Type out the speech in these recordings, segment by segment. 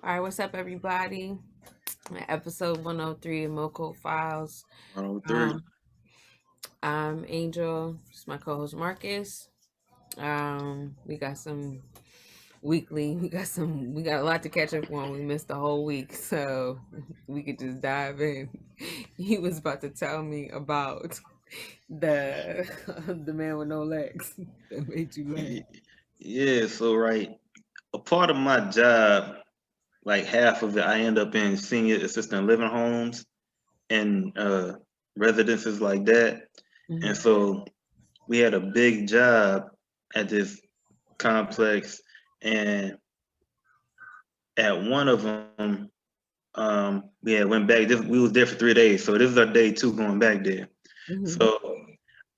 All right, what's up, everybody? Episode 103 of MoCo Files. 103. Um, I'm Angel. It's my co-host Marcus. We got some weekly. We got a lot to catch up on. We missed the whole week, so we could just dive in. He was about to tell me about the the man with no legs that made you laugh. Yeah, so a part of my job, like half of it, I end up in senior assistant living homes and residences like that. Mm-hmm. And so we had a big job at this complex, and at one of them, we had went back. We was there for 3 days, so this is our day two going back there. Mm-hmm. So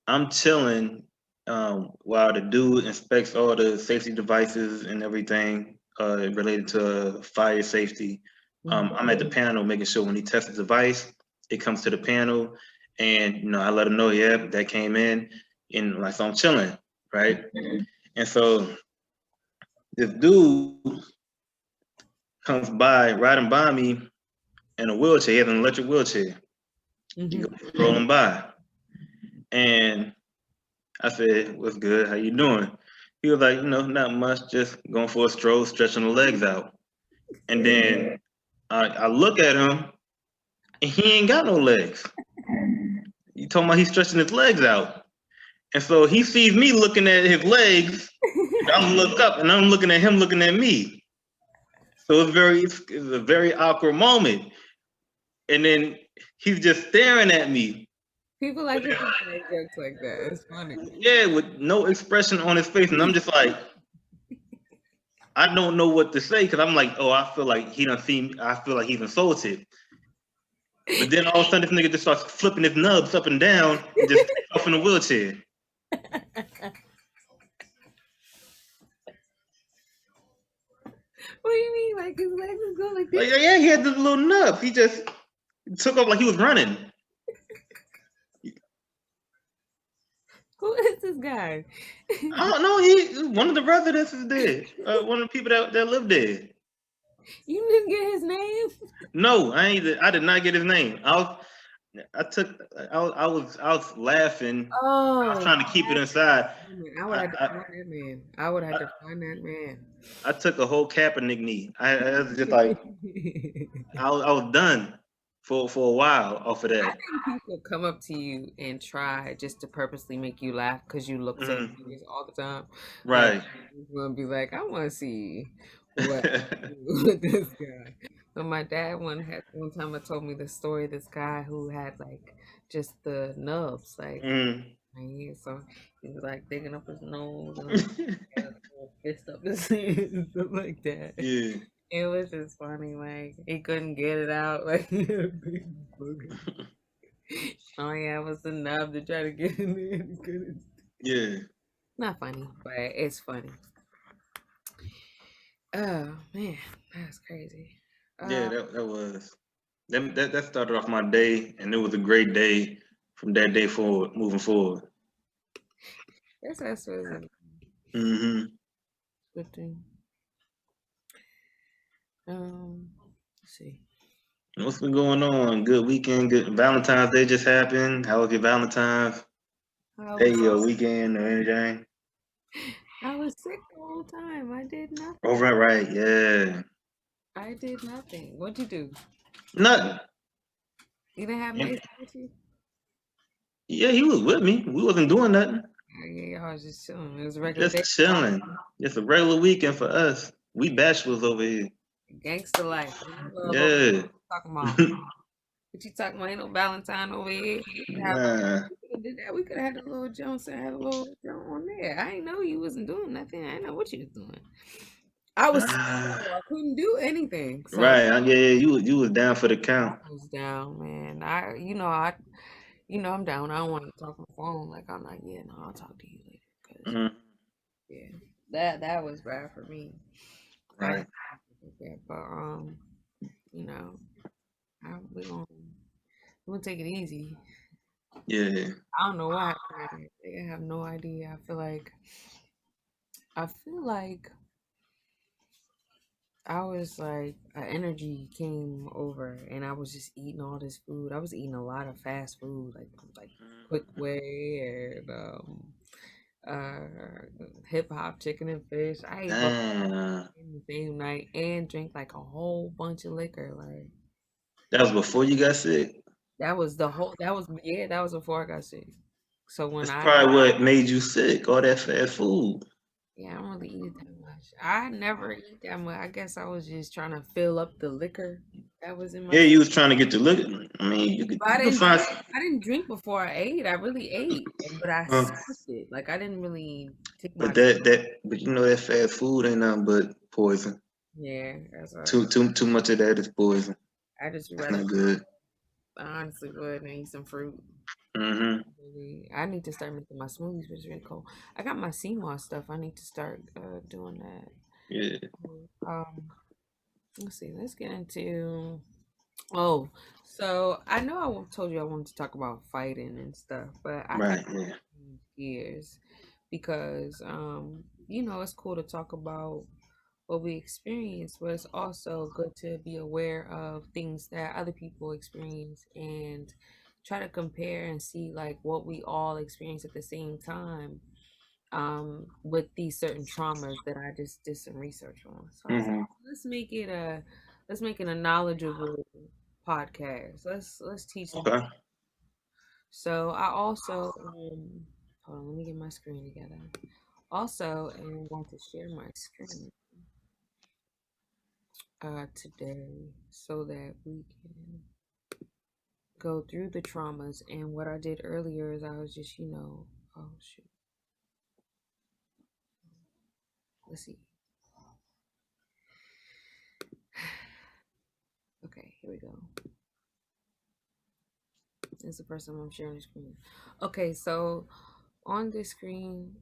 I'm chilling while the dude inspects all the safety devices and everything related to fire safety. Mm-hmm. I'm at the panel making sure when he tests the device, it comes to the panel, and I let him know, yeah, that came in, and like so I'm chilling, right? And so this dude comes by, riding by me in a wheelchair. He has an electric wheelchair. He Mm-hmm. goes rolling by, and I said, "What's good? How you doing?" He was like, not much, just going for a stroll, stretching the legs out. And then I look at him, and he ain't got no legs. You talking about he's stretching his legs out. And so he sees me looking at his legs, and I look up, and I'm looking at him looking at me. So it's a very awkward moment. And then he's just staring at me. People like to make jokes like that. It's funny. Yeah, with no expression on his face. And I'm just like, I don't know what to say because I'm like, oh, I feel like he done seen me. I feel like he's insulted. But then all of a sudden, this nigga just starts flipping his nubs up and down and just takes off in a wheelchair. What do you mean? Like his legs is going like Like, this? yeah, he had this little nubs. He just took off like he was running. Who is this guy? I don't know. He one of the residents is there. One of the people that live there. You didn't get his name? No, I did not get his name. I was laughing. I was Oh, trying to keep it inside. I would have to I, find that man. I would have I, to find that man. I took a whole Kaepernick knee. I was just like I was done for a while off of I that. think people come up to you and try just to purposely make you laugh because you look so Mhm. serious all the time. Like, Right. you're gonna be like, I want to see what with this guy. So my dad one time I told me the story of this guy who had like just the nubs, like Mm. right here. So he was like digging up his nose and had a little fist up his head and stuff like that. Yeah. It was just funny, like he couldn't get it out, like he had a big booger. Oh yeah, it was the nub to try to get in there. He couldn't. Yeah. Not funny, but it's funny. Oh man, that's crazy. Yeah, Uh, that was that started off my day, and it was a great day from that day forward, moving forward. that's was a Hmm. good thing. Let's see. What's been going on? Good weekend. Good Valentine's Day just happened. How was your Valentine's I Day was or weekend or anything? I was sick the whole time. I did Oh, nothing. right. Yeah. I did nothing. What'd you do? Nothing. You didn't have Mason with you? Yeah, he was with me. We wasn't doing nothing. Oh, yeah, I was just chilling. It was a regular Just day. chilling. It's a regular weekend for us. We bachelors over here. Gangster life. Ain't no love over Yeah. talking about. What you talking about? Ain't no Valentine over here. We could have Nah. we could have did that. We could have had a little Jones and had a little Jones on there. I ain't know you wasn't doing nothing. I ain't know what you was doing. I was sick, though. I couldn't do anything. So Right. Yeah, you was down for the count. I was down, man. I'm down. I don't want to talk on the phone. Like I'm like, yeah, no, I'll talk to you later. Cause Mhm. yeah, that was bad for me. I Right. didn't think that, but you know, we gonna take it easy. Yeah. I don't know what happened. I have no idea. I feel like I was like, energy came over, and I was just eating all this food. I was eating a lot of fast food, like Quick Way and Hip Hop Chicken and Fish. I ate both Damn. in the same night and drank like a whole bunch of liquor. Like That was before you got sick. that was the whole. That was yeah. That was before I got sick. So when That's I got probably what made you sick. All that fast food. yeah, I don't really eat it that much. I never eat that much. I guess I was just trying to fill up the liquor that was in my Yeah, system. you was trying to get the look. I mean, But you could find. I didn't drink before I ate. I really ate, but I Uh, skipped it. Like I didn't really take my but time. but you know that fast food ain't nothing but poison. Yeah, that's what Too much of that is poison. I just That's rather not good. I honestly would and eat some fruit. Hmm. Really. I need to start making my smoothies, which is really cool. I got my CMOS stuff. I need to start doing that. Yeah. Um, let's see. Let's get into. Oh, so I know told you I wanted to talk about fighting and stuff, but I kind Right. Yeah. of change gears because you know, it's cool to talk about what we experience, but it's also good to be aware of things that other people experience and try to compare and see like what we all experience at the same time with these certain traumas that I just did some research on. So I was like, Hmm. let's make it a knowledgeable podcast. Let's teach the Okay. so I also hold on, let me get my screen together. Also, and I want to share my screen today so that we can go through the traumas. And what I did earlier is I was just, oh shoot, let's see. Okay, here we go. This is the first time I'm sharing the screen. Okay, so on this screen,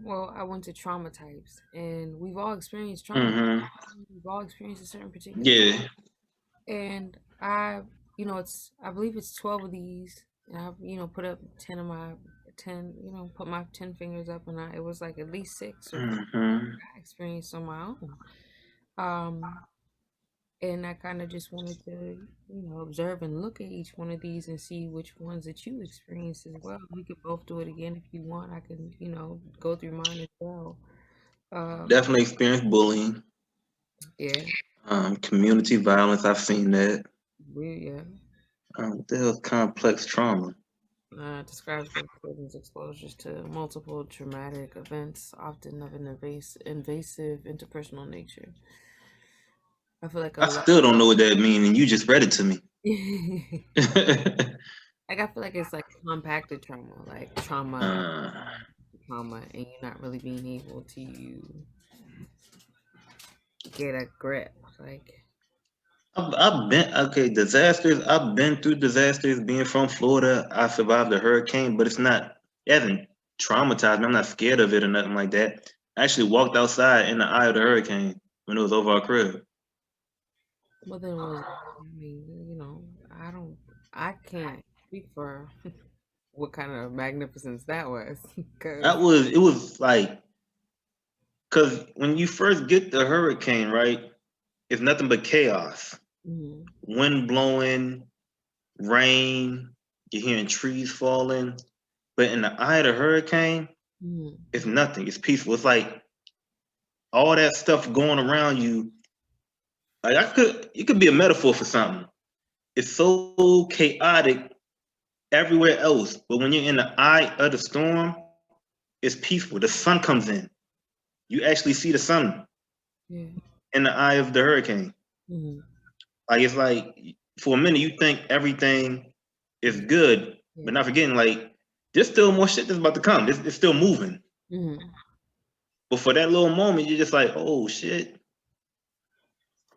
well, I went to trauma types, and we've all experienced trauma. Hmm. We've all experienced a certain particular Yeah. and I believe it's 12 of these. And I've, put up 10 of my 10, put my 10 fingers up, and it was like at least 6 or 5 Hmm. I experienced on my own. Um, and I kind of just wanted to, observe and look at each one of these and see which ones that you experienced as well. We could both do it again if you want. I can, go through mine as well. Um, Definitely experienced bullying. yeah, Community violence. I've seen that. yeah. What the hell's complex trauma? Describes the person's exposures to multiple traumatic events, often of an invasive interpersonal nature. I feel like a I lot. still don't know what that means, and you just read it to me. Like I feel like it's like compacted trauma, like uh, trauma, and you're not really being able to get a grip. Like, I've been okay. Disasters. I've been through disasters. Being from Florida, I survived a hurricane, but it's not. It hasn't traumatized me. I'm not scared of it or nothing like that. I actually walked outside in the eye of the hurricane when it was over our crib. well, then was I mean, I can't speak for what kind of magnificence that was, because. That was. It was like because when you first get the hurricane, right, it's nothing but chaos. Mhm, Wind blowing, rain. You're hearing trees falling. But in the eye of the hurricane, mhm, it's nothing. It's peaceful. It's like all that stuff going around you. Like it could be a metaphor for something. It's so chaotic everywhere else, but when you're in the eye of the storm, it's peaceful. The sun comes in. You actually see the sun yeah. in the eye of the hurricane. Mhm. Like it's like for a minute you think everything is Is good, yeah. but not forgetting like there's still more shit that's about to come. It's still moving. Mhm. But for that little moment, you're just like, oh shit,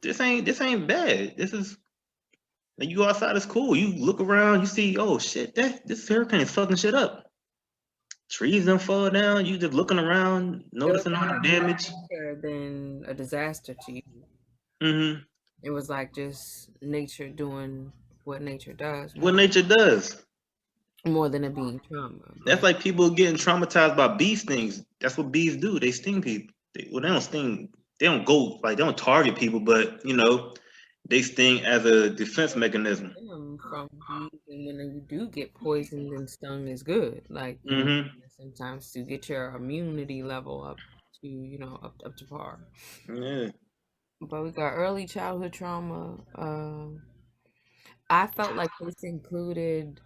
this ain't bad. This is like you go outside, it's cool. You look around, you see, oh shit, this hurricane is fucking shit up. Trees don't fall down. You just looking around, It was noticing all the like more damage. nature than a disaster to you. Hmm. It was like just nature doing what nature does What nature does. more than it being trauma. That's But like people getting traumatized by bee stings. That's what bees do. They sting people. Well, they don't sting. they don't go like they don't target people, but they sting as a defense mechanism. From bees, and when you do get poisoned and stung is good. Like Hmm. sometimes to get your immunity level up to up to par. Yeah. But we got early childhood trauma. I felt like this included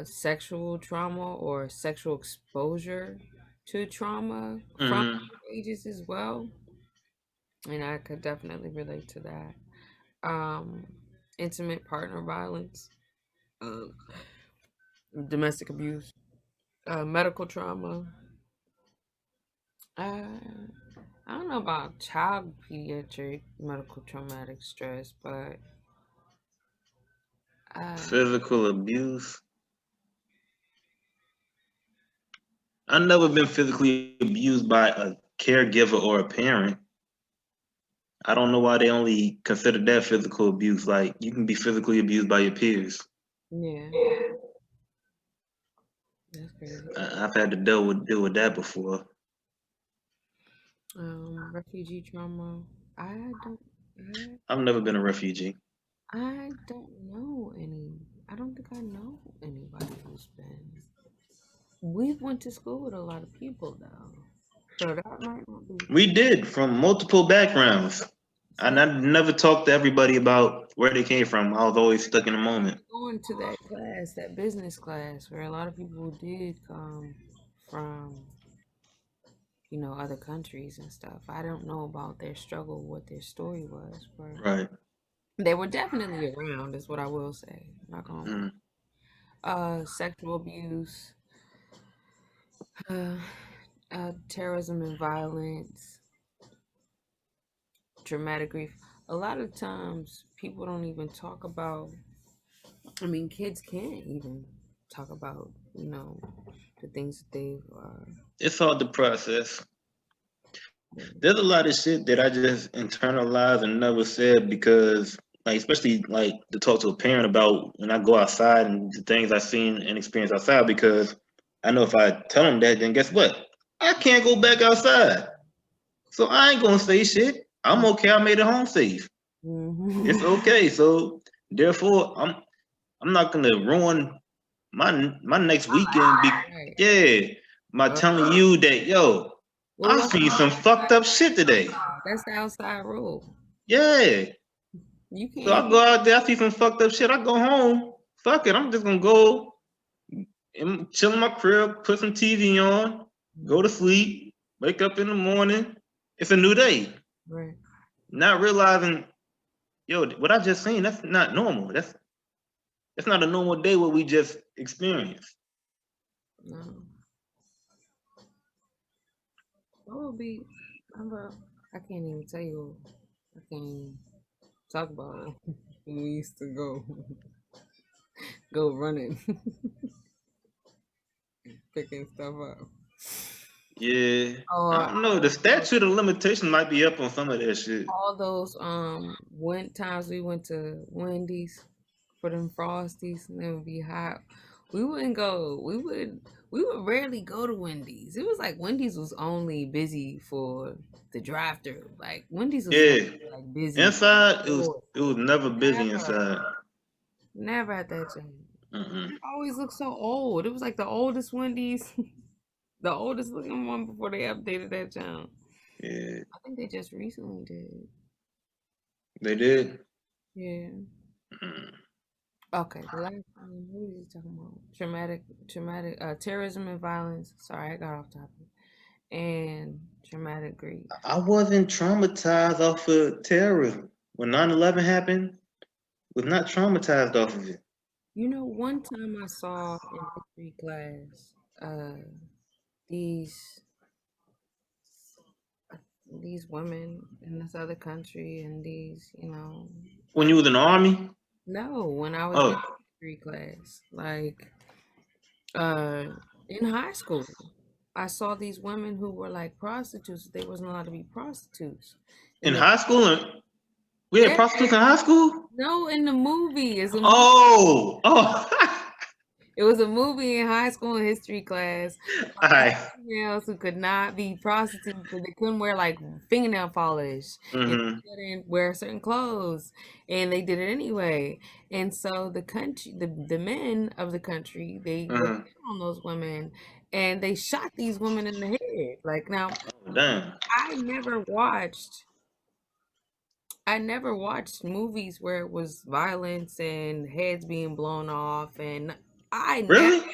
sexual trauma or sexual exposure to trauma from Hmm. ages as well, and I could definitely relate to that. Um, Intimate partner violence, uh, domestic abuse, medical trauma. Uh, I don't know about child pediatric medical traumatic stress, but uh, Physical abuse. I've never been physically abused by a caregiver or a parent. I don't know why they only consider that physical abuse. Like you can be physically abused by your peers. yeah, that's crazy. I've had to deal with that before. Refugee trauma. I don't. Yeah, I've never been a refugee. I don't know any. I don't think I know anybody who's been. We went to school with a lot of people though, so that might not be the We case. did from multiple backgrounds. So And I never talked to everybody about where they came from. I was always stuck in the moment. going to that class, that business class, where a lot of people did come from, other countries and stuff. I don't know about their struggle, what their story was, but Right. they were definitely around, is what I will say. Not gonna lie. Mm. Sexual abuse, uh, terrorism and violence, traumatic grief. A lot of times, people don't even talk about. I mean, kids can't even talk about, the things that they've. It's hard to process. Been. There's a lot of shit that I just internalized and never said because, like, especially like to talk to a parent about when I go outside and the things I've seen and experienced outside. Because I know if I tell them that, then guess what? I can't go back outside. So I ain't gonna say shit. I'm okay. I made it home safe. It's Mm-hmm. okay. So therefore, I'm not gonna ruin my next weekend. Right. Yeah, by Uh, telling you that well, I what's seen some fucked up shit today. that's the outside rule. Yeah. You So I can't. go out there, I see some fucked up shit. I go home. Fuck it. I'm just gonna go and chill in my crib, put some TV on, go to sleep, wake up in the morning. It's a new day. Right. Not realizing, what I just seen, that's not normal. That's not a normal day what we just experienced. No. What would be? I can't even tell you. I can't even talk about it. We used to go running, picking stuff up. Yeah. I Or don't know. The statute of limitation might be up on some of that shit. all those when times we went to Wendy's for them frosties and it would be hot. We wouldn't go. We would rarely go to Wendy's. It was like Wendy's was only busy for the drive through. Like Wendy's was never Yeah. like busy. Inside, it was Forward. it was never busy Never, inside. never at that time. Mm-mm. It always looked so old. It was like the oldest Wendy's, the oldest looking one before they updated that town. Yeah, I think they just recently did. they did. Yeah. Mm. Okay, the last what was he talking about? Traumatic, terrorism and violence. Sorry, I got off topic. And traumatic grief. I wasn't traumatized off of terrorism. When 9/11 happened, was not traumatized off of it. One time I saw in history class, these these women in this other country, and these, When you was in the army? no, when I was in Oh, history class, like, uh, in high school. I saw these women who were like prostitutes. They wasn't allowed to be prostitutes, in and they high school? We had yeah, prostitutes in high school? no, in the movie is a movie. Oh, oh. It was a movie in high school history class. Black I. females who could not be prostitutes because they couldn't wear like fingernail polish and Mm-hmm. they couldn't wear certain clothes, and they did it anyway. And so the country, the men of the country, they looked Uh-huh. down on those women, and they shot these women in the head. Like now, Oh, damn. I never watched. I never watched movies where it was violence and heads being blown off, and I never Really?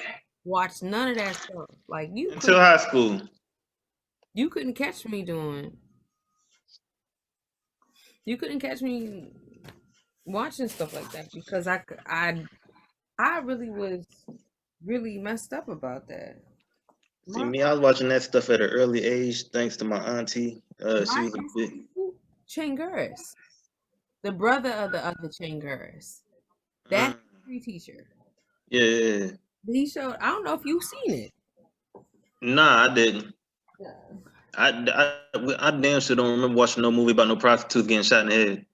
watched none of that stuff. Like Until high school. you couldn't catch me you couldn't catch me watching stuff like that because I really was really messed up about that. See My me, I was watching that stuff at an early age, thanks to my auntie. She my was a bit. history teacher, Changuris, the brother of the other Changuris, that Mm, history teacher. yeah, yeah, yeah. He showed. I don't know if you've seen it. Nah, I didn't. Yeah. I damn sure don't remember watching no movie about no prostitutes getting shot in the head.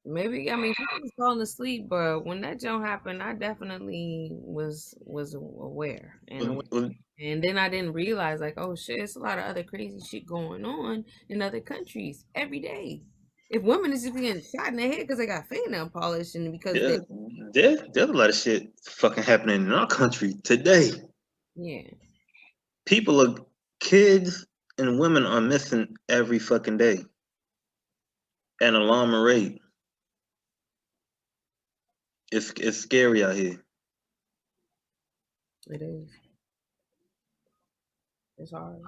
Maybe I mean people was falling asleep, but when that jump happened, I definitely was aware and aware. Was- And then I didn't realize like, oh shit, it's a lot of other crazy shit going on in other countries every day. If women is just getting shot in the head because they got fingernail polish and because they There, there's a lot of shit fucking happening in our country today. yeah, People are kids and women are missing every fucking day at an alarming rate. It's scary out here. it is. It's hard.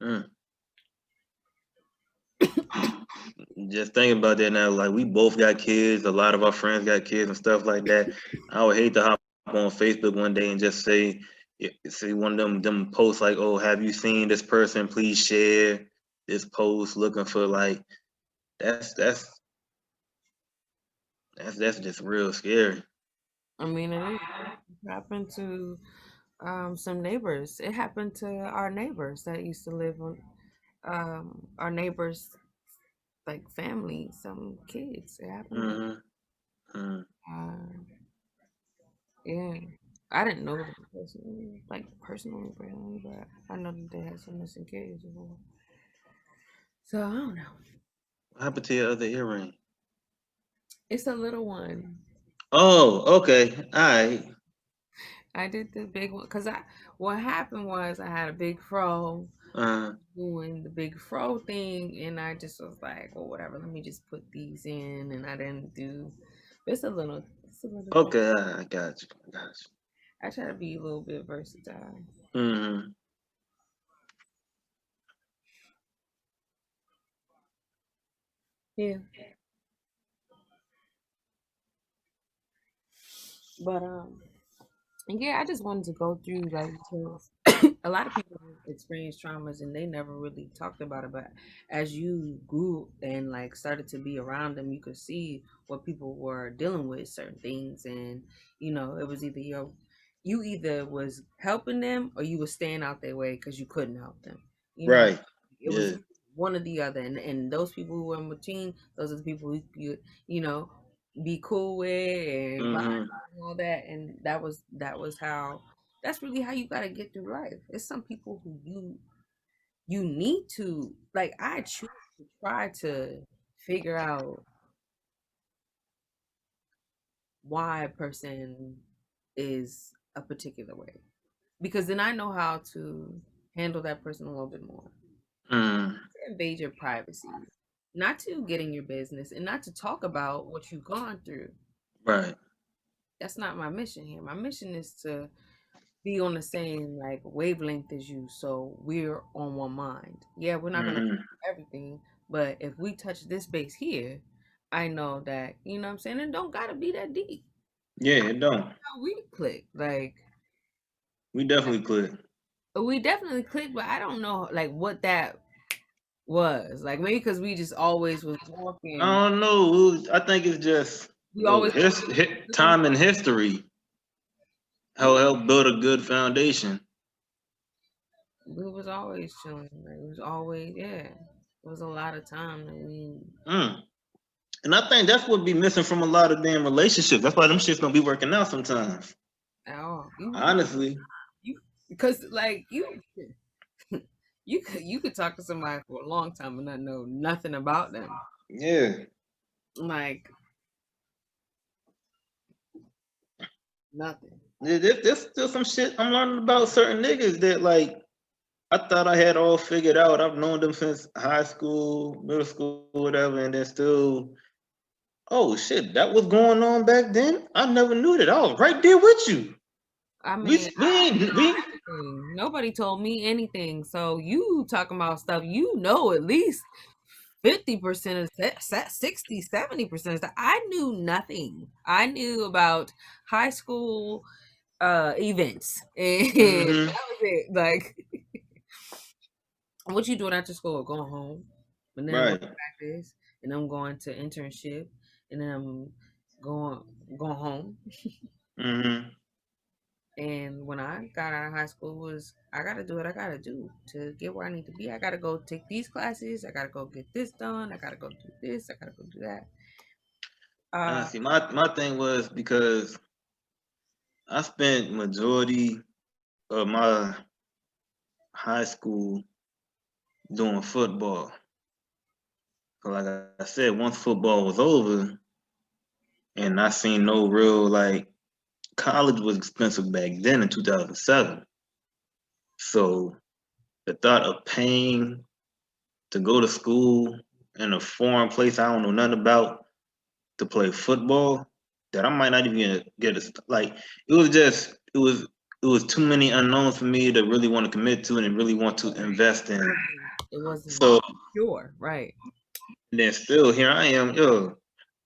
Mm. Just thinking about that now, like we both got kids, a lot of our friends got kids and stuff like that. I would hate to hop on Facebook one day and just say one of them posts like, "Oh, have you seen this person? Please share this post." Looking for like that's that's that's just real scary. I mean it is. It happened to some neighbors. It happened to our neighbors that used to live on our neighbors like family, some kids. It happened to them. Mm-hmm. Mm-hmm. Uh, yeah. I didn't know them personally, but I know that they had some missing kids before. So I don't know. What happened to your other earring? It's a little one. Oh, okay, all right. I did the big one because I what happened was I had a big fro Uh, doing the big fro thing, and I just was like, well, whatever. Let me just put these in, and I didn't do. It's a little thing. okay, I got you. I got I try to be a little bit versatile. you. Mm-hmm. Yeah, but and yeah, I just wanted to go through like because a lot of people experience traumas and they never really talked about it. But as you grew and like started to be around them, you could see what people were dealing with certain things, and it was either you either was helping them or you was staying out their way because you couldn't help them. You know, Right. it was Yeah. one or the other, and those people who were in between, those are the people who you know be cool with and vibe Mm-hmm. and all that, and that was how that's really how you gotta get through life. It's some people who you need to like. I choose to try to figure out why a person is a particular way because then I know how to handle that person a little bit more. Mm. To invade your privacy, not to get in your business, and not to talk about what you've gone through. Right. That's not my mission here. My mission is to be on the same like wavelength as you, so we're on one mind. Yeah, we're not gonna Mm-hmm. do everything, but if we touch this base here, I know that what I'm saying. It don't gotta be that deep. Yeah, it don't. How we click, like We definitely could. we definitely click, but I don't know like what that was. Like maybe because we just always was walking, I don't know. I think it's just we always time and history help build a good foundation. we was always chilling. Like it was always yeah. It was a lot of time that we Mm. And I think that's what be missing from a lot of damn relationships. That's why them shits don't be working out sometimes. Oh, Honestly. you because like you could talk to somebody for a long time and not know nothing about them. Yeah. Like nothing. There's still some shit I'm learning about certain niggas that like I thought I had all figured out. I've known them since high school, middle school, whatever, and then still, oh shit, that was going on back then. I never knew that. I was right there with you. I We mean, we ain't we nobody told me anything. So you talking about stuff you know at least 50% of that, 60, 70% of that. I knew nothing. I knew about high school events and hmm that was it. Like what you doing after school? Going home. And then I'm going right. to practice and I'm going to internship and then I'm going going home. hmm And when I got out of high school was I gotta do what I gotta do to get where I need to be. I gotta go take these classes, I gotta go get this done, I gotta go do this, I gotta go do that. Uh See, my thing was because I spent majority of my high school doing football. So like I said, once football was over, and I seen no real like college was expensive back then in 2007. So the thought of paying to go to school in a foreign place I don't know nothing about to play football that I might not even get a, like it was too many unknowns for me to really want to commit to and really want to invest in. it wasn't So pure, right. then still here I am, yo,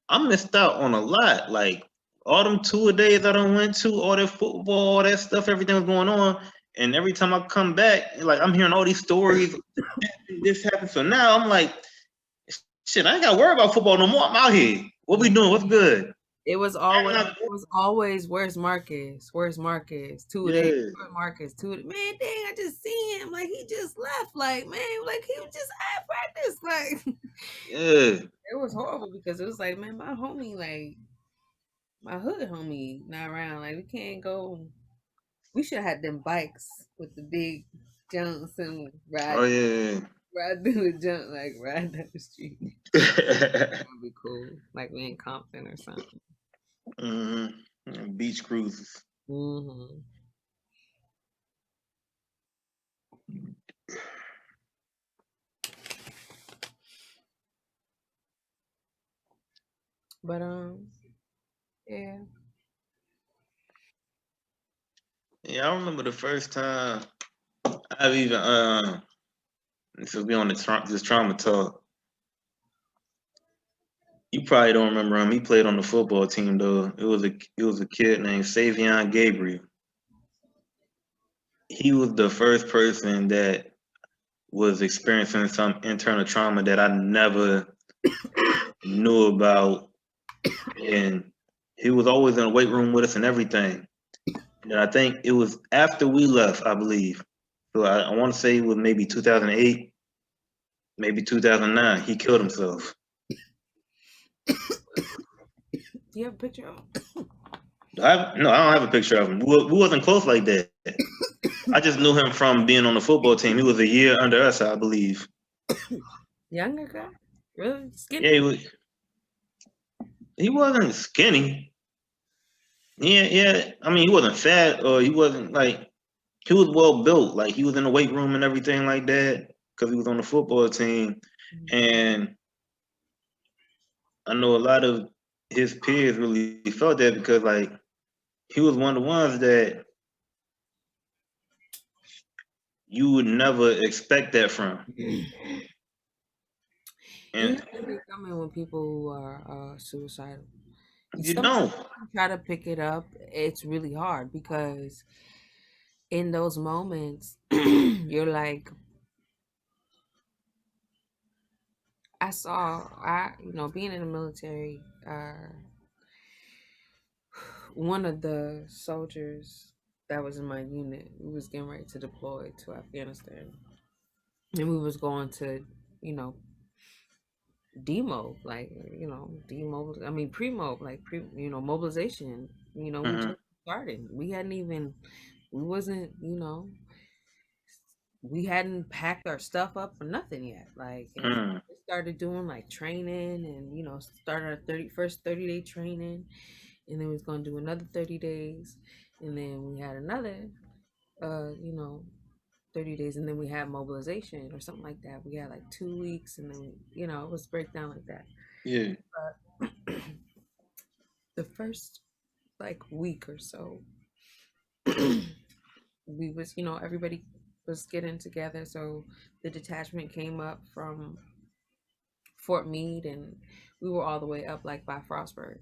I missed out on a lot. Like all them tour days I done went to, all that football, all that stuff, everything was going on. And every time I come back, like I'm hearing all these stories, this happened. So now I'm like, shit, I ain't gotta worry about football no more. I'm out here. What we doing? What's good? I'm not, It was always where's Marcus? Where's Marcus? 2 days. yeah, Where's Marcus? Man, dang, I just seen him. Like he just left. Like, man, like he was just at practice. Like yeah. it was horrible because it was like, man, my homie, like my hood homie not around. Like we can't go. We should have had them bikes with the big jumps and Oh yeah. ride through the jump, like ride down the street. That'd be cool. Like we in Compton or something. Beach cruises. Hmm. But yeah. Yeah, I remember the first time I've even this will be on this trauma talk. You probably don't remember him. He played on the football team though. It was a kid named Savion Gabriel. He was the first person that was experiencing some internal trauma that I never knew about, and he was always in the weight room with us and everything. And I think it was after we left, I believe. So I want to say it was maybe 2008, maybe 2009. He killed himself. Do you have a picture of him? No, I don't have a picture of him. We wasn't close like that. I just knew him from being on the football team. He was a year under us, I believe. Younger guy? Really? Yeah, Skinny? he wasn't skinny. Yeah, yeah. I mean, he wasn't fat or he wasn't like he was well built. Like he was in the weight room and everything like that because he was on the football team. And I know a lot of his peers really felt that because like he was one of the ones that you would never expect that from. You And never see it coming when people who are suicidal. you Sometimes don't. you try to pick it up. It's really hard because in those moments, you're like, being in the military, one of the soldiers that was in my unit, we was getting ready to deploy to Afghanistan. And we was going to, you know, demo, like demo. I mean pre-mo, like mobilization. We Mm-hmm. just started. We hadn't even. We wasn't. We hadn't packed our stuff up or nothing yet. Like, and Mm. we started doing like training, and started our 30-day training, and then we was gonna do another 30 days, and then we had another, uh, you know, 30 days, and then we had mobilization or something like that. We had like 2 weeks, and then it was breakdown like that. Yeah. But the first like week or so, we was everybody was getting together. So the detachment came up from Fort Meade, and we were all the way up like by Frostburg.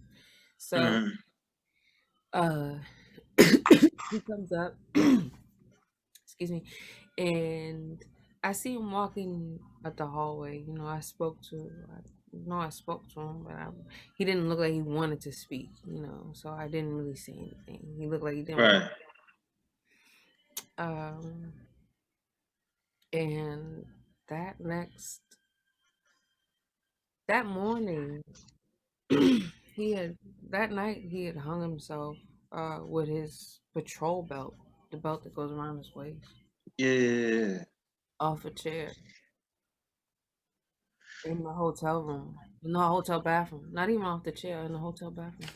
So Mm-hmm. uh he comes up, excuse me, and I see him walking up the hallway. I spoke to him, but he didn't look like he wanted to speak, so I didn't really say anything. He looked like he didn't want. Right. Um, and that next that morning, he had that night he had hung himself with his patrol belt, the belt that goes around his waist, Yeah. off a chair in the hotel room, in the hotel bathroom. Not even off the chair, in the hotel bathroom.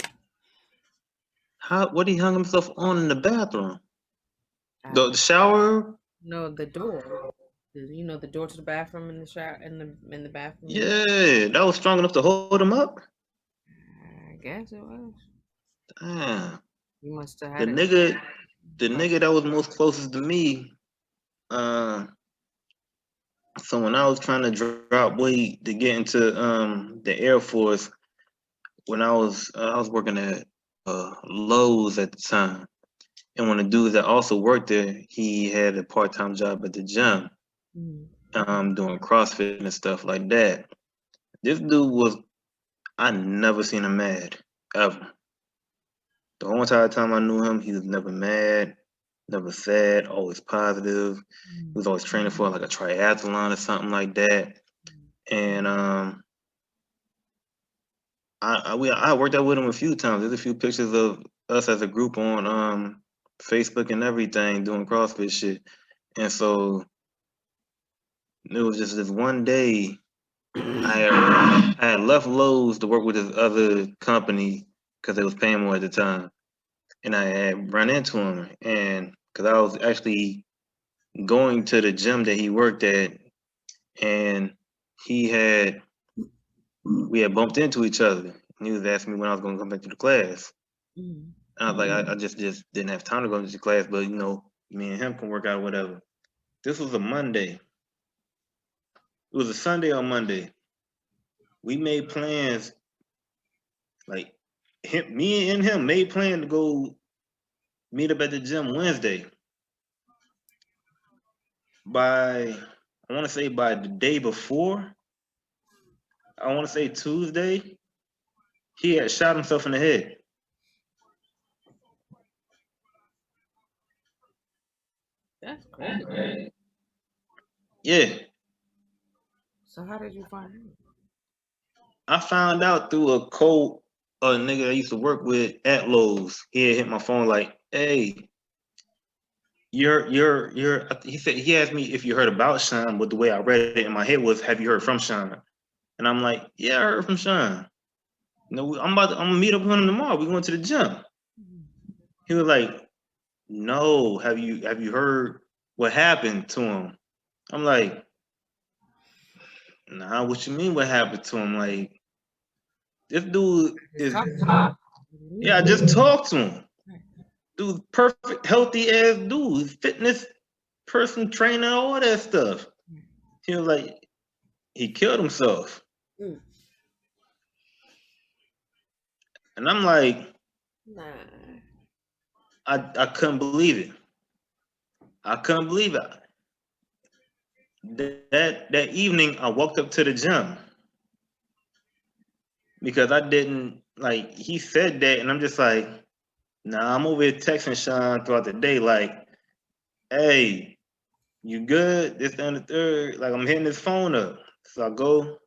How? What he hung himself on in the bathroom? I The don't shower? know the door. The door to the bathroom in the shower in the bathroom. Yeah, that was strong enough to hold him up. I guess it was. Damn. You must have The had it. nigga, the But nigga that was most closest to me. Uh, so when I was trying to drop weight to get into the Air Force, when I was working at Lowe's at the time, and when the dude that also worked there, he had a part time job at the gym, mm, doing CrossFit and stuff like that. This dude was I never seen him mad ever. The whole entire time I knew him, he was never mad, never sad, always positive. He mm, was always training for like a triathlon or something like that. And I worked out with him a few times. There's a few pictures of us as a group on Facebook and everything doing CrossFit shit. And so it was just this one day I had left Lowe's to work with this other company because they was paying more at the time, and I had run into him, and because I was actually going to the gym that he worked at, and he had we had bumped into each other, and he was asking me when I was going to come back to the class. mm, And I was like, I just didn't have time to go to the class, but me and him can work out whatever. This was a Monday. It was a Sunday or Monday. We made plans, like me and him made plan to go meet up at the gym Wednesday. By I want to say by the day before, I want to say Tuesday, he had shot himself in the head. that's crazy. Yeah, So how did you find him? I found out through a nigga I used to work with at Lowe's. He had hit my phone like, "Hey, you're." He said he asked me if you heard about Sean, but the way I read it in my head was, "Have you heard from Sean?" And I'm like, "Yeah, I heard from Sean. I'm gonna meet up with him tomorrow. We going to the gym." He was like, "No, have you heard what happened to him?" I'm like, "Nah, what you mean? What happened to him? Like this dude Just is." talk to him. What do you Yeah, I mean? just talked to him. Right. Dude, perfect, healthy ass dude, fitness person, trainer, all that stuff. He was like, he killed himself, Mm. and I'm like, Nah. I couldn't believe it. I couldn't believe it. That evening, I walked up to the gym because I didn't like. He said that, and I'm just like, nah. I'm over here texting Sean throughout the day, like, hey, you good? This and the third. Like I'm hitting his phone up. So I go.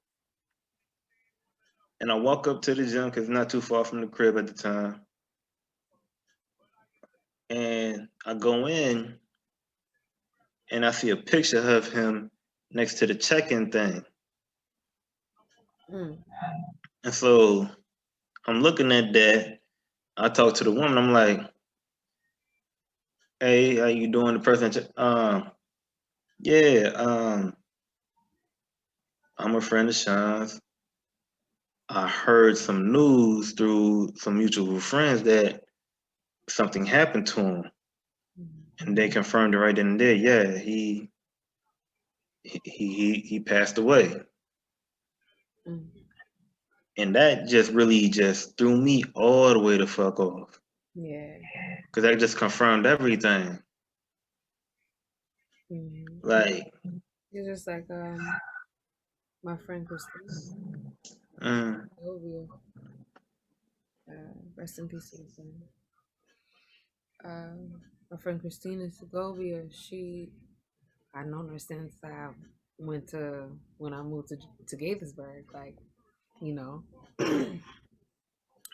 And I walk up to the gym because it's not too far from the crib at the time. And I go in and I see a picture of him next to the check-in thing. Mm. And so I'm looking at that. I talk to the woman. I'm like, "Hey, how you doing?" The person, yeah, I'm a friend of Sean's. I heard some news through some mutual friends that something happened to him, Mm. and they confirmed it right then and there. Yeah, he passed away, Mm. and that just really just threw me all the way the fuck off Yeah. because that just confirmed everything. Mm. Like, It's just like my friend Christina mm, Sylvia, rest in peace to the friend. My friend Christina Segovia, I known her since I went to when I moved to Gaithersburg. Like, you know,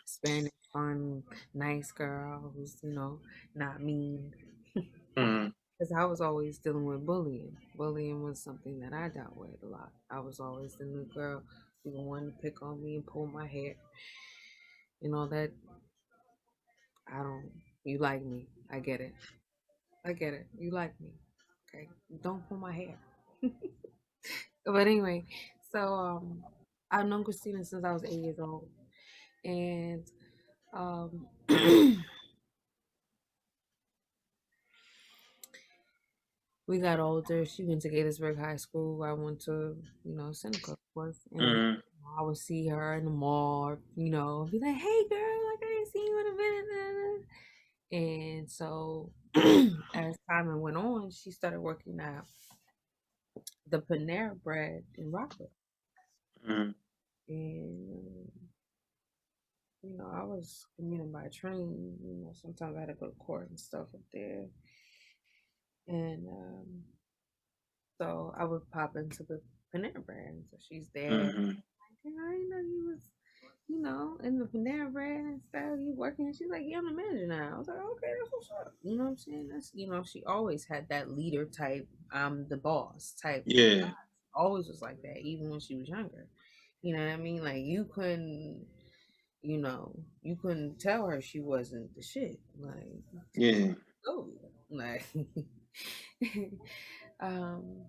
Spanish, fun, nice girl who's, not mean. mm, Because I was always dealing with bullying. Bullying was something that I dealt with a lot. I was always the new girl who wanted to pick on me and pull my hair. You know that I don't. You like me? I get it. I get it. You like me? Okay. Don't pull my hair. But anyway, so I've known Christina since I was 8 years old, and um, we got older. She went to Gaithersburg High School. I went to, Seneca, of course. And mm, I would see her in the mall, be like, hey, girl, like, I ain't seen you in a minute. And so as time went on, she started working at the Panera Bread in Rockville. mm, And, I was commuting by train. Sometimes I had to go to court and stuff up there. And so I would pop into the Panera Bread. So she's there. mm, Like, I didn't know you was, in the Panera Bread and stuff. You working? She's like, yeah, I'm the manager now. I was like, okay, that's what's up. You know what I'm saying? That's, she always had that leader type, the boss type. yeah, Always was like that, even when she was younger. You know what I mean? Like you couldn't tell her she wasn't the shit. Like, yeah. oh, like, um,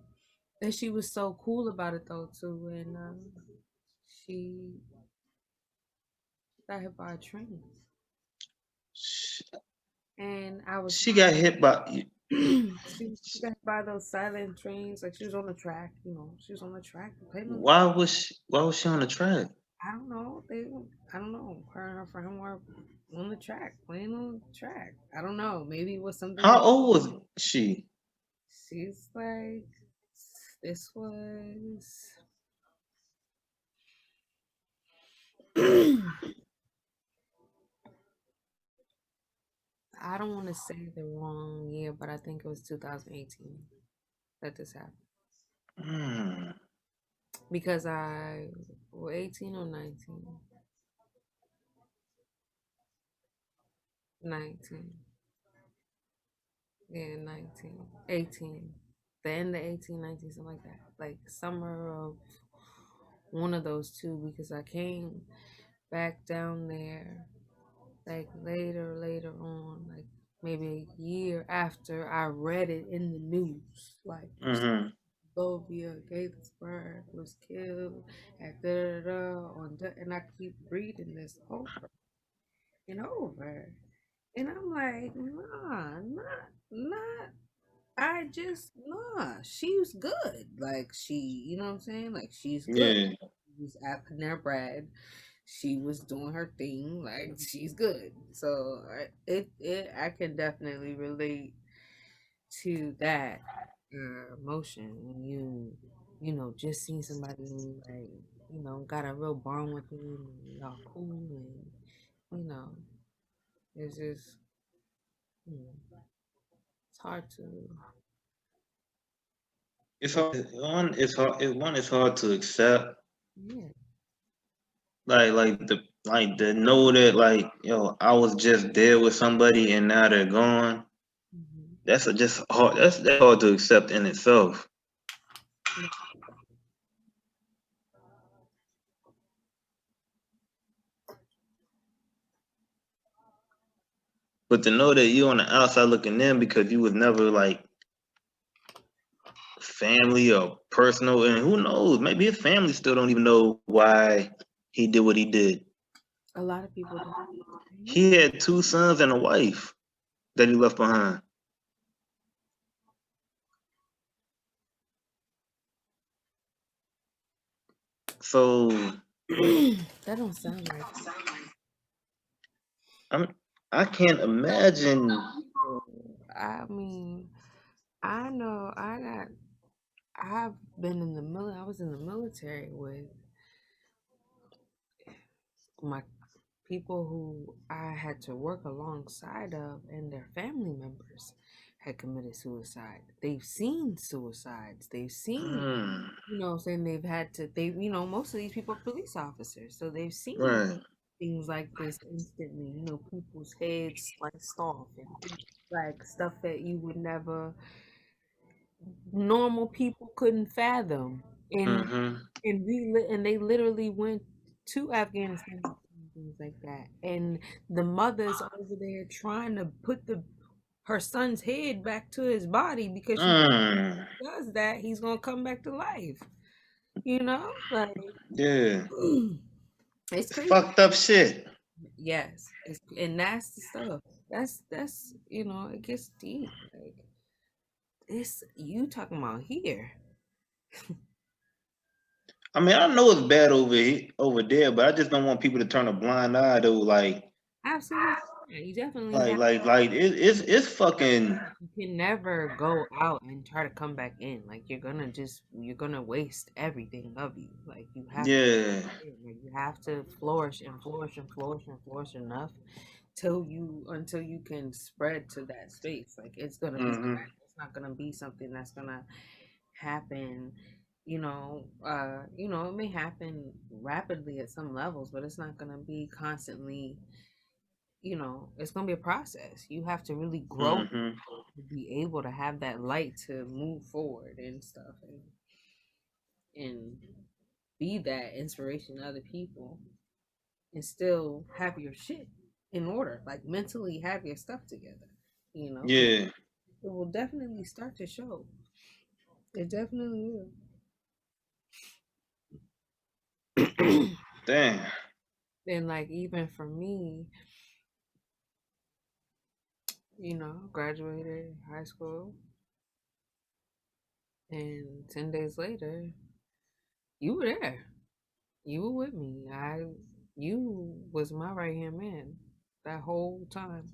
and she was so cool about it though too. And she got hit by a train, She, and I was she got hit by. she got hit by those silent trains. Like she was on the track, she was on the track playing on. Why was she on the track? I don't know. I don't know. Her and her friend were on the track, playing on the track. I don't know. Maybe it was something How that old was she? she's like. This was. I don't want to say the wrong year, but I think it was 2018 that this happened. Mm, Because I was 18 or 19. 19. Yeah, 19. 18. The end of 18, 19, something like that. Like summer of one of those two, because I came back down there like later on, like maybe a year after I read it in the news. Like mm-hmm. Sylvia Gaithersburg was killed at da da da and I keep reading this over and over. And I'm like, nah, not. I just nah. She's good. Like you know what I'm saying? Like she's good. Yeah, She was at Panera Bread. She was doing her thing. Like she's good. So I can definitely relate to that emotion when just seeing somebody and like got a real bond with them and y'all cool and you know it's just it's hard to it's hard. One, it's hard. One, it's hard to accept, yeah like to know that like yo, I was just there with somebody and now they're gone. Mhm. That's a, just hard. That's hard to accept in itself. But to know that you on the outside looking in because you was never like family or personal, and who knows, maybe his family still don't even know why he did what he did. A lot of people don't. He had two sons and a wife that he left behind. So That don't sound like I'm I can't imagine. people. I mean, I know I've been in the I was in the military with my people who I had to work alongside of, and their family members had committed suicide. They've seen suicides. They've seen, Mm, what I'm saying, most of these people are police officers, so they've seen right. things like this instantly. People's heads sliced off and like stuff that you would never, normal people couldn't fathom. And Mm-hmm. and they literally went to Afghanistan and things like that. And the mother's over there trying to put the her son's head back to his body because she Mm, does that, he's gonna come back to life. Like yeah. it's It's crazy. fucked up shit. Yes, and that's the stuff. That's it gets deep. Like this, you talking about here? I mean, I know it's bad over there, but I just don't want people to turn a blind eye though. Absolutely, yeah, you definitely Like, have. like, like it's fucking You can never go out and try to come back in. Like you're gonna waste everything of you. Like you have to, yeah. like, you have to flourish and flourish and flourish and flourish enough until you can spread to that space. Like it's gonna be, Mm-hmm. it's not gonna be something that's gonna happen. It may happen rapidly at some levels, but it's not gonna be constantly. It's gonna be a process. You have to really grow Mm-hmm. to be able to have that light to move forward and stuff, and be that inspiration to other people, and still have your shit in order, like mentally have your stuff together, because Yeah. it will definitely start to show. It definitely will. Damn. And like even for me, graduated high school, and 10 days later you were there. You were with me. You was my right hand man that whole time.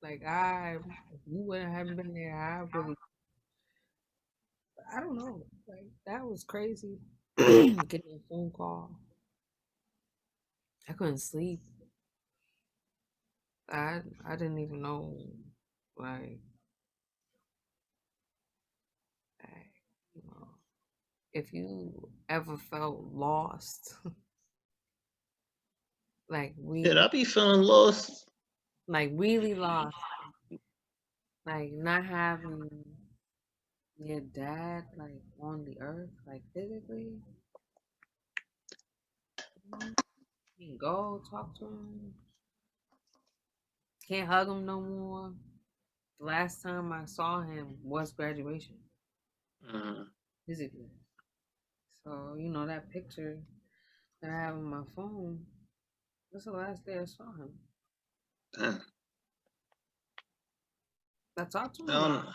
Like if you wouldn't have been there, I don't know. Like that was crazy. Getting a phone call, I couldn't sleep. I didn't even know, like, I- you know, if you ever felt lost, like Shit, really, I be feeling lost. like really lost, like not having your dad like on the earth, like physically. You can go talk to him. Can't hug him no more. The last time I saw him was graduation, Mm, physically. So that picture that I have on my phone. That's the last day I saw him. damn. I talked to I him don't about. know.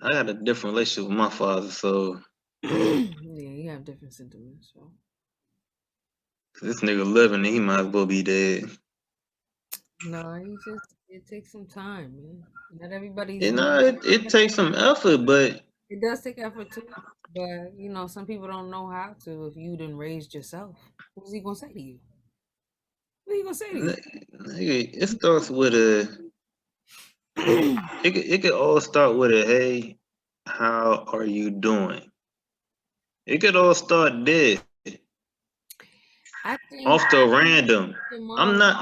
I got a different relationship with my father, so Yeah, you have different sentiments. So this nigga living, he might as well be dead. no, it takes some time, man. Not everybody's You ready. know, it takes some effort, but It does take effort too, but some people don't know how to. If you didn't raised yourself, what's he gonna say to you? What he gonna say to nigga, it starts with a. you? It could all start with a hey, how are you doing? It could all start there. I think off the random. I'm tomorrow. not.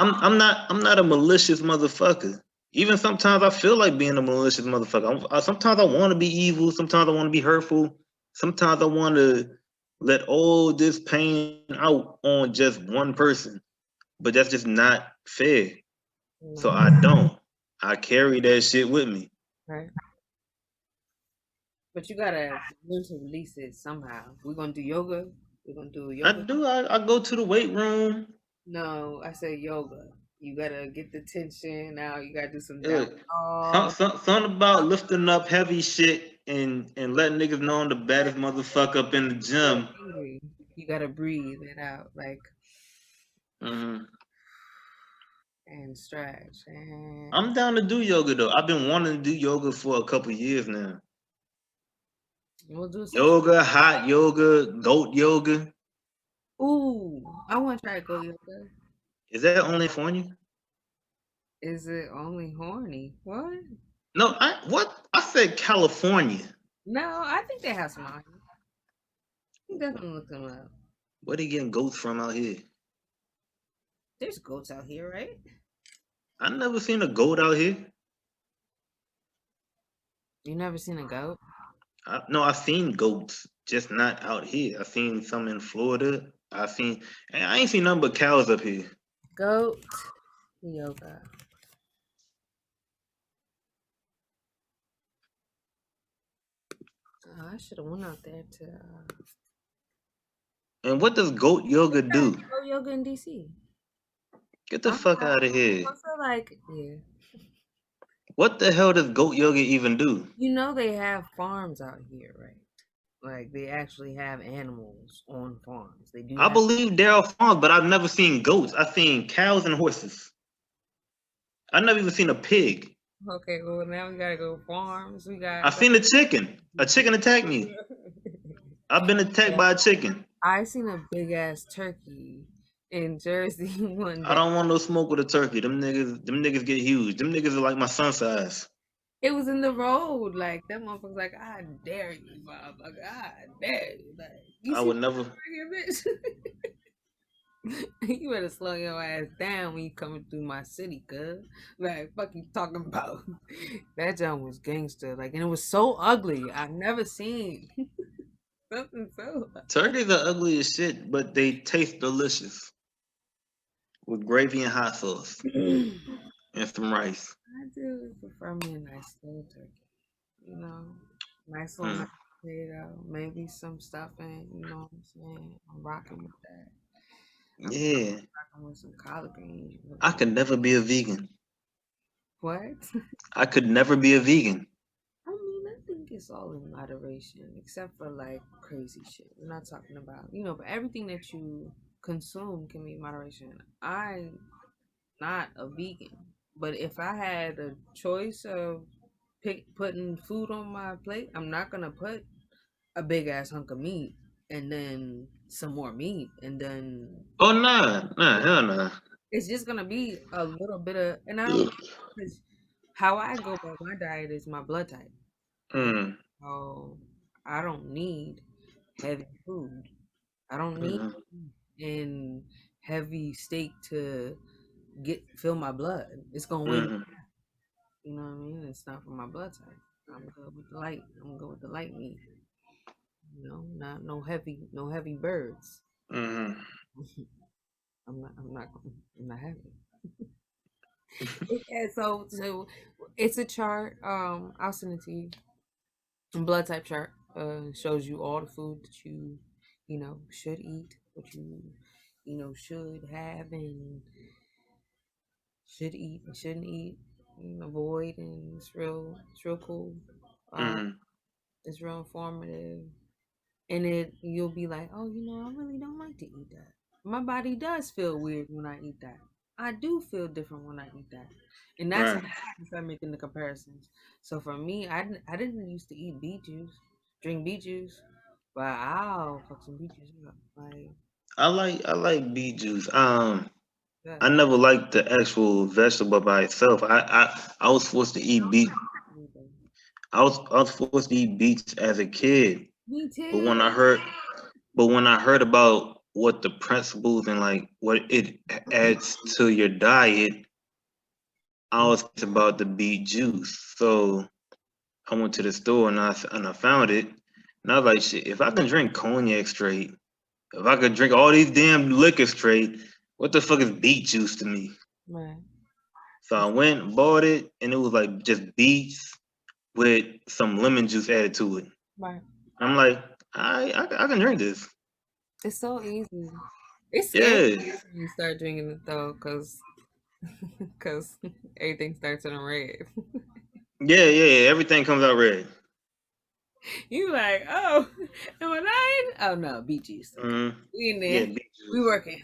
I'm not a malicious motherfucker. Even sometimes I feel like being a malicious motherfucker. Sometimes I want to be evil. Sometimes I want to be hurtful. Sometimes I want to let all this pain out on just one person. But that's just not fair. So No, I don't. I carry that shit with me. right? But you gotta learn to release it somehow. We're gonna do yoga. We're gonna do I yoga. do. I go to the weight room. No, I said yoga. You gotta get the tension out. You gotta do some down Look, dog. something about lifting up heavy shit and letting niggas know I'm the Like, baddest motherfucker up in the you're gym. angry. You gotta breathe it out, like, hmm and stretch. And I'm down to do yoga though. I've been wanting to do yoga for a couple years now. we'll do some. Yoga, hot yoga, goat yoga. Ooh, I want to try to go yoga. Is that only in California? Is it only horny? What? No, I said California. No, I think they have some out here. You definitely look them up. Where they getting goats from out here? There's goats out here, right? I never seen a goat out here. You never seen a goat? No, I seen goats, just not out here. I seen some in Florida. I ain't seen nothing but cows up here. Goat yoga. I should have went out there to And what does goat yoga do? go yoga in DC. Get the I'm fuck out of here. also like, yeah. What the hell does goat yoga even do? You know they have farms out here, right? Like they actually have animals on farms. They do I have. believe there are farms, but I've never seen goats. I've seen cows and horses. I've never even seen a pig. Okay, well now we gotta go farms. We got. I've seen a chicken. A chicken attacked me. I've been attacked by a chicken. I seen a big ass turkey in Jersey one I day. don't want no smoke with a turkey. Them niggas get huge. Them niggas are like my son size. It was in the road. Like that motherfucker's like, I dare you, motherfucker. I dare you. Like you I see would what never. here, bitch. You better slow your ass down when you coming through my city, cuz. Like fuck you talking about. That jump was gangster. Like and it was so ugly. I've never seen something so Turkeys are ugly as shit, but they taste delicious with gravy and hot sauce ugly. and some rice. I do prefer me a nice little turkey. You know, nice little Mm. mashed potato, maybe some stuffing. You know what I'm saying? I'm rocking with that. I'm Yeah, rocking with some collard greens. I could never be a vegan. What? I could never be a vegan. I mean, I think it's all in moderation, except for like crazy shit. We're not talking about, but everything that you consume can be in moderation. I'm not a vegan, but if I had a choice of putting food on my plate, I'm not gonna put a big ass hunk of meat and then some more meat and then Oh nah, hell nah. it's just gonna be a little bit of and I don't because how I go by my diet is my blood type. Mm, So I don't need heavy food. I don't need mm, in heavy steak to get fill my blood. It's gonna weigh me. mm, You know what I mean? It's not for my blood type. I'm good with the light. I'm good with the light meat. Not no heavy birds. mm. I'm not heavy. So it's a chart. I'll send it to you. A blood type chart. Shows you all the food that you should eat, what should have and should eat and shouldn't eat, and avoid, and it's real cool. Um, Mm. it's real informative. And you'll be like, oh, I really don't like to eat that. My body does feel weird when I eat that. I do feel different when I eat that, and that's how Right. I start making the comparisons. So for me, I didn't used to eat beet juice, drink beet juice, but I'll fuck some beet juice up. Like I like beet juice. yeah, I never liked the actual vegetable by itself. I was forced to eat beet. anything. I was forced to eat beets as a kid. Me But too. when I heard but when I heard about what the principles and like what it adds to your diet, I was about the beet juice. So I went to the store and I found it, and I was like, shit, if I can drink cognac straight, if I could drink all these damn liquor straight, what the fuck is beet juice to me? Right. So I went and bought it, and it was like just beets with some lemon juice added to it. Right. I'm like, I can drink this. It's so easy. It's scary Yeah, when you start drinking it though, cause everything starts in a red. yeah. Everything comes out red. You like, oh, am I lying? Oh no, beet juice. Okay, Mm-hmm. we in Yeah, there. beet We juice. working.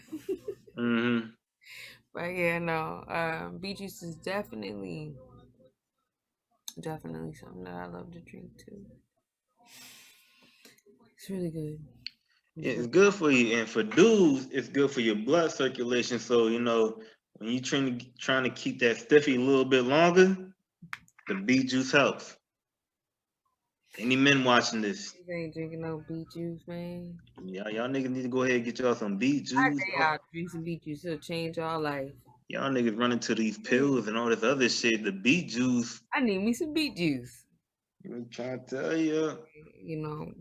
Mm-hmm. But yeah, no. Beet juice is definitely something that I love to drink too. It's really good. It's It's really good for you, and for dudes, it's good for your blood circulation. So when you trying to keep that stiffy a little bit longer, the beet juice helps. Any men watching this, you ain't drinking no beet juice, man. y'all niggas need to go ahead and get y'all some beet I juice. tell y'all, drink some beet juice. It'll change your life. Y'all niggas running to these Man, pills and all this other shit. The beet juice, I need me some beet juice. I'm trying to tell you. You know,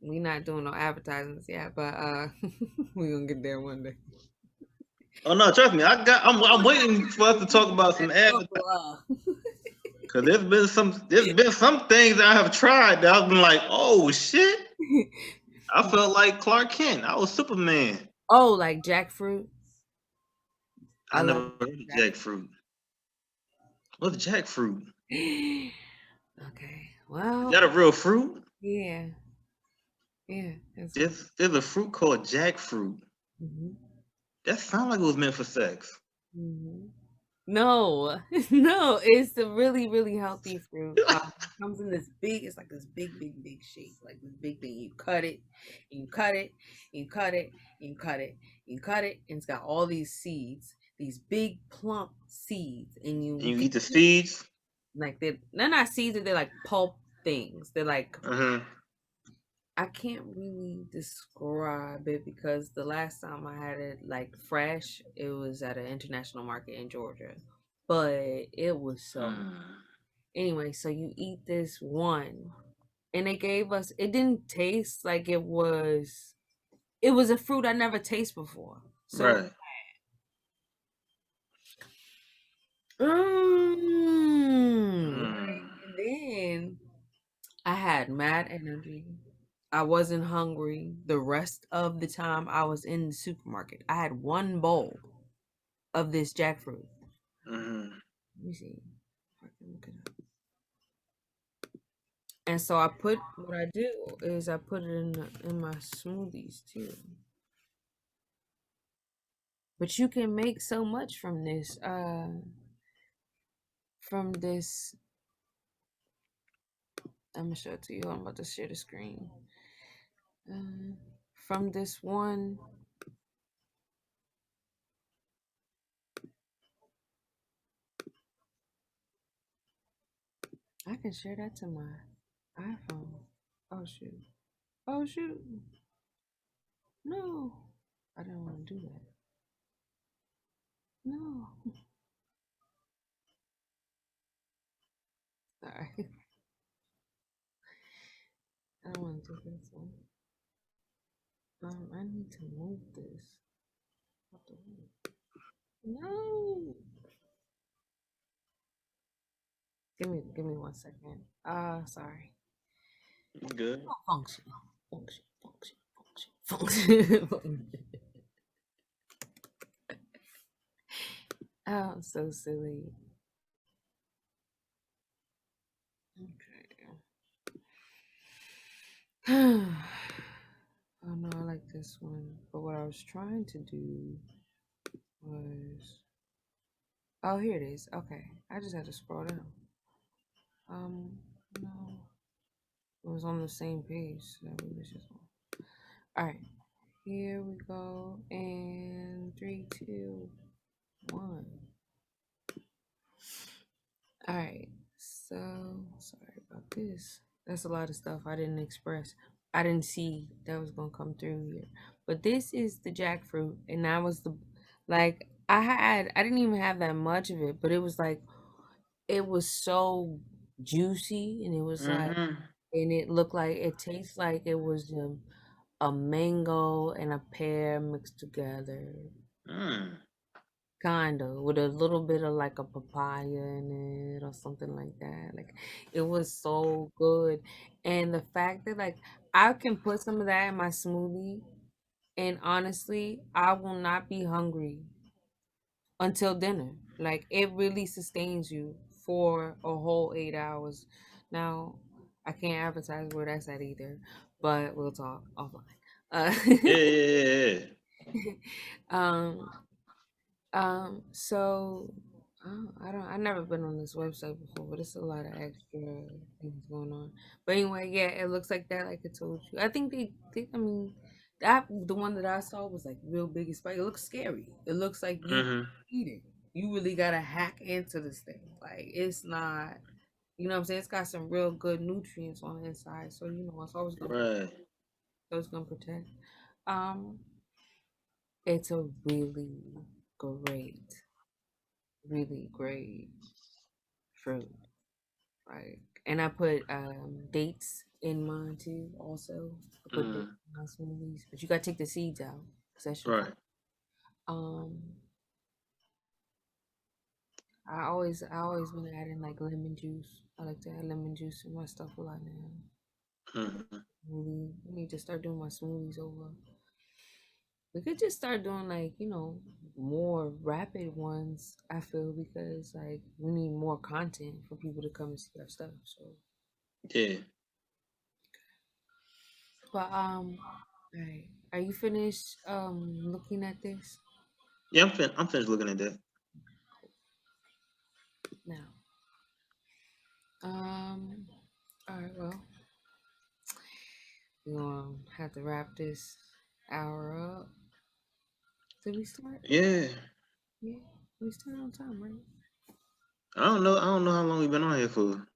we not doing no advertisements yet, but we gonna get there one day. Oh no, trust me, I'm waiting for us to talk about some advertising. Cause there's been some things I have tried that I've been like, oh shit. I felt like Clark Kent. I was Superman. Oh, like jackfruit. I I love never heard of jackfruit. What's jackfruit? jackfruit. Okay, Is well, that a real fruit? yeah, yeah. That's what. There's a fruit called jackfruit. Hmm. That sounds like it was meant for sex. Hmm. No, no, it's a really, really healthy fruit. It comes in this big, it's like this big, big, big shape, like this big thing. You cut it, and you cut it, and you cut it, and you cut it, and you cut it, and it's got all these seeds, these big plump seeds, and And you you can eat the eat seeds. like they're not seeds, they're like pulp things. They're like Uh-huh. I can't really describe it because the last time I had it like fresh, it was at an international market in Georgia. But it was so Mm. anyway, so you eat this one and they gave us it didn't taste like it was a fruit I never tasted before. So Right. Mm. and then I had mad energy. I wasn't hungry the rest of the time I was in the supermarket. I had one bowl of this jackfruit. Mm-hmm. Let me see. If I can look it up. And so I put what I do is I put it in my smoothies too. But you can make so much from this. I'm gonna show it to you. I'm about to share the screen. From this one, I can share that to my iPhone. Oh shoot! Oh shoot! No, I didn't want to do that. No, sorry. I don't want to do this one. I need to move this. What the heck? No. Give me 1 second. Sorry. Good. Oh, function. Function. Function. Function. Function. Oh, I'm so silly. Okay. Oh no, I like this one. But what I was trying to do was oh here it is. Okay. I just had to scroll down. No. It was on the same page. So it was just one. Alright. Here we go. And three, two, one. Alright. So sorry about this. That's a lot of stuff I didn't express. I didn't see that was gonna come through here. But this is the jackfruit, and that was the like I didn't even have that much of it, but it was like it was so juicy, and it was like, Mm-hmm. and it looked like it tastes like it was a mango and a pear mixed together. Mm. Kind of, with a little bit of like a papaya in it or something like that. Like, it was so good. And the fact that, like, I can put some of that in my smoothie, and honestly, I will not be hungry until dinner. Like, it really sustains you for a whole 8 hours. Now, I can't advertise where that's at either, but we'll talk offline. Uh, Yeah, yeah, yeah, yeah. um, so I don't. I've never been on this website before, but it's a lot of extra things going on. But anyway, yeah, it looks like that. Like I told you, I think I mean, that the one that I saw was like real big and spiky. It looks scary. It looks like you Mm-hmm. eat it. You really gotta hack into this thing. Like, it's not. You know what I'm saying? It's got some real good nutrients on the inside, so you know Right. it's always gonna protect. Um, it's a great, really great fruit. Like, and I put dates in mine too. Also, I put dates Mm. in my smoothies, but you gotta take the seeds out because that shit. Right. Um, I always been adding like lemon juice. I like to add lemon juice in my stuff a lot now. Mm-hmm. I need to start doing my smoothies over. We could just start doing like, more rapid ones. I feel, because like we need more content for people to come and see our stuff. So, Yeah. but right. Are you finished looking at this Yeah, I'm finished looking at that. now? Um all right, well, we're gonna have to wrap this hour up. Did we start? Yeah. Yeah, we started on time, right? I don't know how long we've been on here for.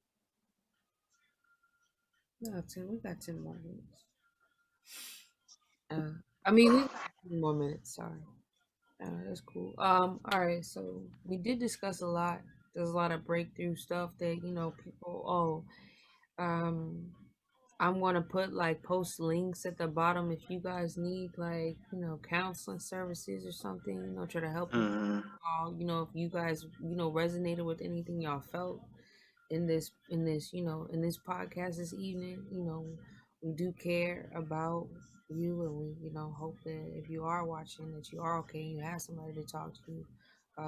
No, 10. We got 10 more minutes. Uh I mean, we got 10 more minutes, sorry. That's cool. All right, so we did discuss a lot. There's a lot of breakthrough stuff that, people, um I'm gonna put like post links at the bottom if you guys need, like, counseling services or something, try to help you. Mm-hmm. If you guys, resonated with anything y'all felt in this podcast this evening, we do care about you, and we, hope that if you are watching, that you are okay, you have somebody to talk to.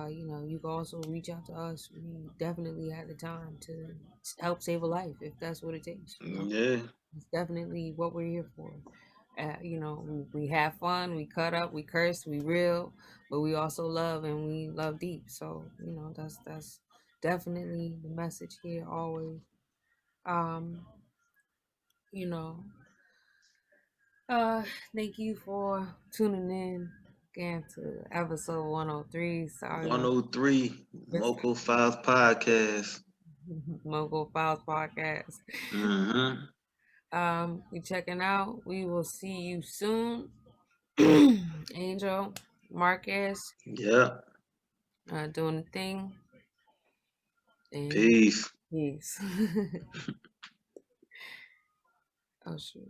You can also reach out to us. We definitely had the time to help save a life if that's what it takes. Yeah. It's definitely what we're here for. We have fun, we cut up, we curse, we real, but we also love, and we love deep. So, that's definitely the message here always. Um, you know, uh, thank you for tuning in again to episode 103. Sorry, 103 missed MoCo Files Podcast. MoCo Files podcast. Mm-hmm. We checking out. We will see you soon. Angel, Marcus, Yeah. doing the thing, and Peace. peace. Oh shoot.